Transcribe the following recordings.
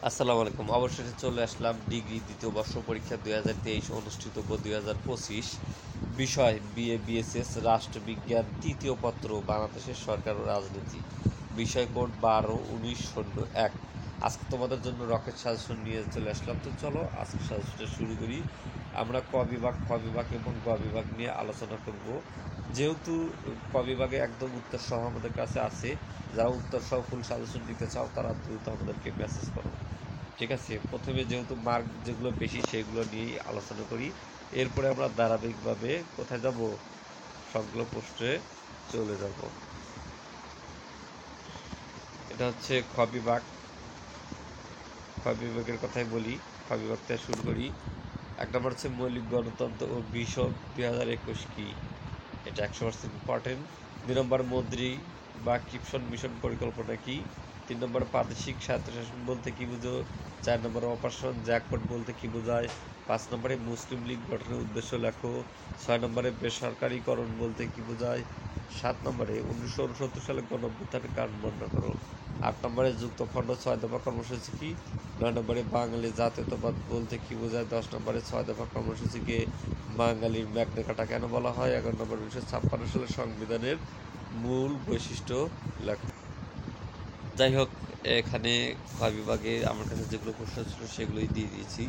আসসালামু আলাইকুম। অবশেষে চলে আসলাম ডিগ্রি দ্বিতীয় বর্ষ পরীক্ষা 2023 অনুষ্ঠিতব্য 2025 বিষয় বিএ-বিএসএস রাষ্ট্রবিজ্ঞান তৃতীয় পত্র বাংলাদেশের সরকার ও রাজনীতি, বিষয় কোড 12-19-01। আজকে তোমাদের জন্য রকেট সাজেশন নিয়ে চলে আসলাম। তো চলো আজকে সাজেশনটা শুরু করি। আমরা ক বিভাগ, খ বিভাগ এবং গ বিভাগ নিয়ে আলোচনা করব। যেহেতু ক বিভাগে একদম উত্তর সহ আমাদের কাছে আছে, যারা উত্তর সহ ফুল সাজেশন নিতে চাও তারা দ্রুত আমাদেরকে মেসেজ করো। ঠিক আছে, প্রথমে যেহেতু মার্ক যেগুলো বেশি সেগুলো নিয়েই আলোচনা করি, এরপরে আমরা ধারাবাহিকভাবে কোথায় যাব, সবগুলো পোস্টে চলে যাব। এটা হচ্ছে খ বিভাগ। খ বিভাগের কথাই বলি, খ বিভাগ থেকে শুরু করি। এক নম্বর হচ্ছে মৌলিক গণতন্ত্র ও বিশপ 2021 কি, এটা 100% ইম্পর্টেন্ট। 2 নম্বর মন্ত্রী বা কিপশন মিশন পরিকল্পনা কি। 3 নম্বর প্রাদেশিক স্বায়ত্তশাসন বলতে কি বুঝো। 4 নম্বর অপারেশন জ্যাকপট বলতে কি বোঝায়। 5 নম্বরে মুসলিম লীগ গঠনের উদ্দেশ্য লেখো। 6 নম্বরে বেসরকারীকরণ বলতে কি বোঝায়। 7 নম্বরে 1969 সালে গণঅভ্যুত্থানের কারণ বর্ণনা করো। 8 নম্বরে যুক্তফ্রন্ট 6 দফা কর্মসূচি কি। 9 নম্বরে বাঙালি জাতীয়তাবাদ বলতে কি বোঝায়। 10 নম্বরে 6 দফা কর্মসূচিকে বাঙালির ম্যাগনা কার্টা কেন বলা হয়। 11 নম্বর 1956 সালের সংবিধানের মূল বৈশিষ্ট্য লেখো। যাই হোক, এখানে খ বিভাগে আমার কাছে যেগুলো প্রশ্ন ছিল সেগুলোই দিয়ে দিয়েছি,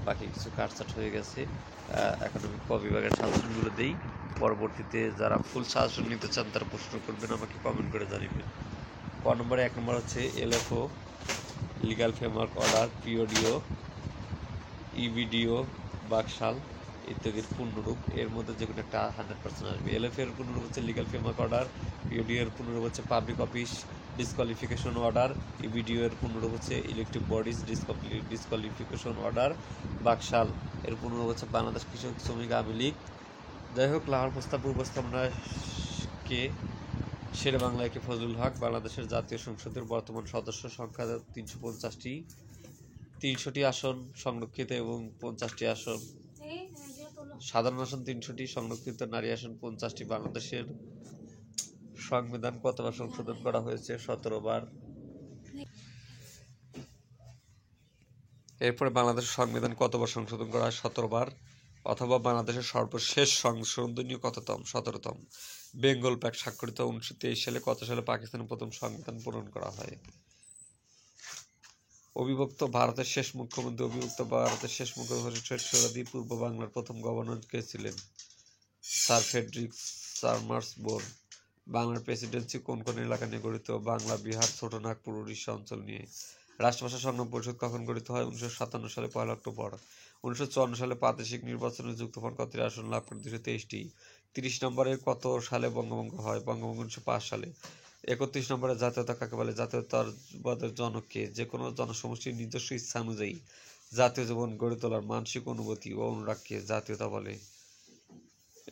বাকি কিছু কাটছাট হয়ে গেছে। এখন আমি ক বিভাগের সাজেশনগুলো দিই। পরবর্তীতে যারা ফুল সাজেশন নিতে চান তারা প্রশ্ন করবেন, আমাকে কমেন্ট করে জানাবেন। ক নম্বরে 1 নম্বর হচ্ছে LFO, legal framework order, পিওডিও, ইবিডিও, Baksal ইত্যাদির পূর্ণরূপ। এর মধ্যে যে কোনো একটা 100% আসবে। এলএফ এর পূর্ণরূপ হচ্ছে লিগাল ফ্রেমওয়ার্ক অর্ডার, পিওডিও এর পূর্ণরূপ হচ্ছে পাবলিক অফিস ডিসকোয়ালিফিকেশন অর্ডার, ইবিডিও এর পূর্ণরূপ হচ্ছে elective bodies disqualification order, Baksal এর পূর্ণরূপ হচ্ছে বাংলাদেশ কৃষক শ্রমিক আওয়ামী লীগ। যাই হোক, লাহোর প্রস্তাব উপস্থাপনা কে, শেরে বাংলায় কে ফজলুল হক। বাংলাদেশের জাতীয় সংসদের বর্তমান সদস্য সংখ্যা 350টি, 300টি আসন সংরক্ষিত এবং 50টি আসন সাধারণ আসন, 300টি সংরক্ষিত, নারী আসন 50টি। বাংলাদেশের সংবিধান কতবার সংশোধন করা হয়েছে? 17 বার। এরপরে বাংলাদেশের সংবিধান কতবার সংশোধন করা হয়? 17 বার। অথবা বাংলাদেশের সর্বশেষ সংশোধনীয় কততম? 17তম। বেঙ্গল প্যাক্ট স্বাক্ষরিত 1923 সালে। কত সালে পাকিস্তানের প্রথম সংবিধান প্রণয়ন করা হয়? অবিভক্ত ভারতের শেষ মুখ্যমন্ত্রী, অবিভক্ত ভারতের শেষ মুখ্যমন্ত্রী শেখ সোহরাওয়ার্দী। পূর্ব বাংলার প্রথম গভর্নর কে ছিলেন? Sir Frederick Charmers Bourne. বাংলার প্রেসিডেন্সি কোন কোন এলাকা নিয়ে গঠিত? বাংলা, বিহার, ছোটনাগপুর, উড়িষ্যা অঞ্চল নিয়ে। রাষ্ট্রভাষা সংগ্রাম পরিষদ কখন গঠিত হয়? 1957 সালে 1 অক্টোবর। 1954 সালে প্রাদেশিক নির্বাচনে যুক্তফ্রন্ট কতটি আসন লাভ করে? 223টি। 30 নম্বরের কত সালে বঙ্গভঙ্গ হয়? বঙ্গভঙ্গ 1905 সালে। 31 নম্বরে জাতীয়তা কাকে বলে? জাতীয়তাবাদের জনক কে? যে কোনো জনসমষ্টির নিজস্ব ইচ্ছা অনুযায়ী জাতীয় জীবন গড়ে তোলার মানসিক অনুভূতি ও অনুরাগকে জাতীয়তা বলে।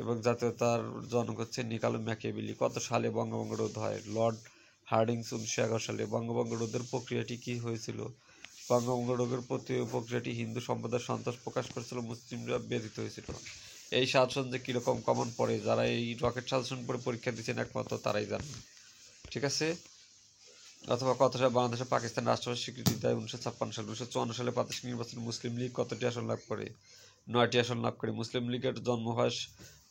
এবং জাতীয়তার জনক হচ্ছে নিকালো ম্যাকিয়াভেলি। কত সালে বঙ্গভঙ্গ রোধ হয়? লর্ড হার্ডিংস 1911 সালে। বঙ্গভঙ্গ রোধের প্রক্রিয়াটি কি হয়েছিল? বঙ্গভঙ্গ রোধের প্রক্রিয়াটি হিন্দু সম্প্রদায় সন্তোষ প্রকাশ করেছিল, মুসলিমরা ব্যথিত হয়েছিল। এই সাজেশন যে কীরকম কমন পড়ে, যারা এই রকেট সাজেশন পড়ে পরীক্ষা দিচ্ছেন একমাত্র তারাই জানেন। ঠিক আছে। অথবা কত সালে বাংলাদেশে পাকিস্তান রাষ্ট্রভাষা স্বীকৃতি দেয়? 1956 সালে। 1954 সালে প্রাদেশিক নির্বাচনে মুসলিম লীগ কতটি আসন লাভ করে? 9টি আসন লাভ করে। মুসলিম লীগের জন্ম হয়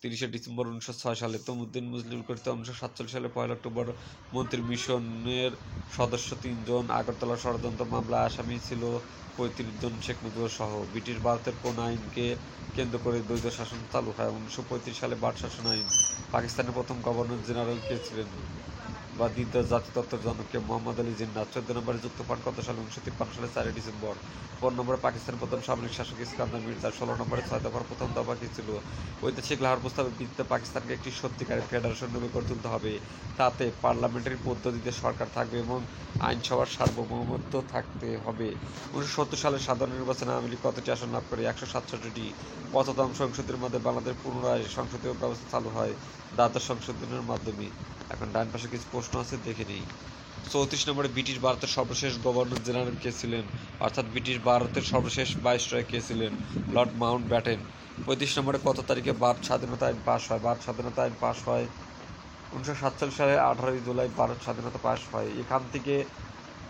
30শে ডিসেম্বর 1906 সালে। তমুদ্দিন মুসলিম কর্তৃক 1947 সালে 1 অক্টোবর। মন্ত্রী মিশনের সদস্য 3 জন। আগরতলা ষড়যন্ত্র মামলায় আসামি ছিল 35 জন, শেখ মুজিবুর সহ। ব্রিটিশ ভারতের কোন আইনকে কেন্দ্র করে দ্বৈত শাসন চালু হয়? 1935 সালে বার্ট শাসন আইন। পাকিস্তানের প্রথম গভর্নর জেনারেল কে ছিলেন বা দ্বিতীয় জাতিতত্ত্বের জনককে? মোহাম্মদ আলী জিন্নাহ। 14 নম্বরে যুক্তফ্রন্ট কত সালে? 1953 সালে 4 ডিসেম্বর। 15 নম্বরে পাকিস্তানের প্রথম সামরিক শাসক ইস্কান্দার মির্জা। 16 নম্বরে 6 দফার প্রথম দফা কি ছিল? ঐতিহাসিক লাহোর প্রস্তাবের ভিত্তিতে পাকিস্তানকে একটি সত্যিকারের ফেডারেশন রূপে গড়ে তুলতে হবে। তাতে পার্লামেন্টারি পদ্ধতিতে সরকার থাকবে এবং আইনসভার সার্বভৌমত্ব থাকতে হবে। 1970 সালের সাধারণ নির্বাচনে আওয়ামী লীগ কতটি আসন লাভ করে? 167টি। কততম সংসদের মধ্যে বাংলাদেশ পুনরায় সংসদীয় ব্যবস্থা চালু হয়? দ্বাদশ সংশোধনের মাধ্যমে। এখন ডান পাশে কিছু প্রশ্ন আছে, দেখে নেই। 34 নম্বরে ব্রিটিশ ভারতের সর্বশেষ গভর্নর জেনারেল কে ছিলেন? অর্থাৎ ব্রিটিশ ভারতের সর্বশেষ ভাইসরয় কে ছিলেন? Lord Mount Batten. 35 নম্বরে কত তারিখে ভারত স্বাধীনতা আইন পাশ হয়? ভারত স্বাধীনতা আইন পাশ হয় 1947 সালে 18 জুলাই ভারত স্বাধীনতা পাশ হয়। এখান থেকে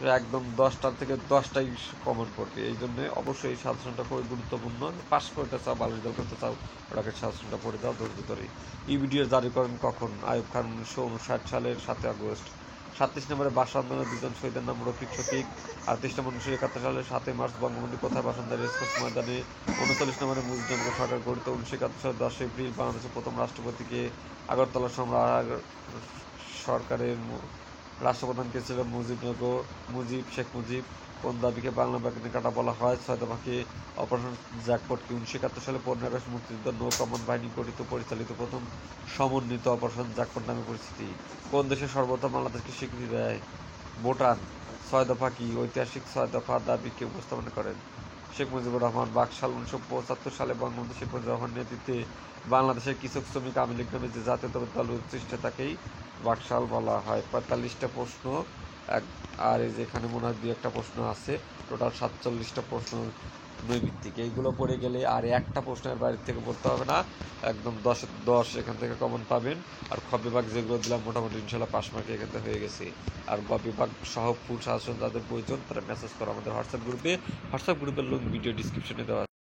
একদম 10টা থেকে 10টাই কমন পড়বে। এই জন্য অবশ্যই এই সাজেশনটা খুবই গুরুত্বপূর্ণ। পাস করতে চাও, ভালো রেজাল্ট করতে চাও, ওটাকে সাজেশনটা পড়ে দাও ধৈর্য ধরে। এই ভিডিও জারি করেন কখন? আইয়ুব খান 1959 সালের 7 আগস্ট। 37 নম্বরে ভাষা আন্দোলনের দুজন শহীদের নাম রফিক শফিক। 38 নম্বর 1971 সালের 7 মার্চ বঙ্গবন্ধু কোথায় ভাষণ দেন? রেসকোর্স ময়দানে। 39 নম্বরে মুজিবনগর সরকার গঠিত। 1971 সালের 10 এপ্রিল বাংলাদেশের প্রথম রাষ্ট্রপতিকে? আগরতলা সম্রাট সরকারের রাষ্ট্রপ্রধানকে ছিল মুজিব শেখ মুজিব। কোন দাবিকে বাংলা ব্যাকরণে কাটা বলা হয়? 6 দফাকে? অপারেশন জ্যাকপটকে? 1971 সালে 15 আগস্ট মুক্তিযুদ্ধ নৌ কমন বাহিনী গঠিত পরিচালিত প্রথম সমন্বিত অপারেশন জ্যাকপট নামে পরিচিতি। কোন দেশে সর্বপ্রথম বাংলাদেশকে স্বীকৃতি দেয়? ভুটান। 6 দফা কি? ঐতিহাসিক 6 দফা দাবিকে উপস্থাপন করেন শেখ মুজিবুর রহমান। বাকশাল 1975 সালে বঙ্গবন্ধু শেখ মুজিবুর রহমানের নেতৃত্বে বাংলাদেশের কৃষক শ্রমিক আওয়ামী লীগ নামে যে জাতীয়তাবাদী দল প্রতিষ্ঠা তাকেই বাকশাল বলা হয়। 45টা প্রশ্ন আর এই যে এখানে মনে হয় 2-1টা প্রশ্ন আছে, টোটাল 47টা প্রশ্ন নৈমিত্তিক। এইগুলো পড়ে গেলে আর একটা প্রশ্নের বাইরে থেকে পড়তে হবে না, একদম 10-এ 10 এখান থেকে কমন পাবেন। আর খ বিভাগ যেগুলো দিলাম মোটামুটি ইনশাল্লাহ পাস মার্কে এখান থেকে হয়ে গেছে। আর গ বিভাগ সহ ফুল সাজেশন যাদের প্রয়োজন তারা মেসেজ করো আমাদের হোয়াটসঅ্যাপ গ্রুপের লিঙ্ক ভিডিও ডিসক্রিপশনে দেওয়া।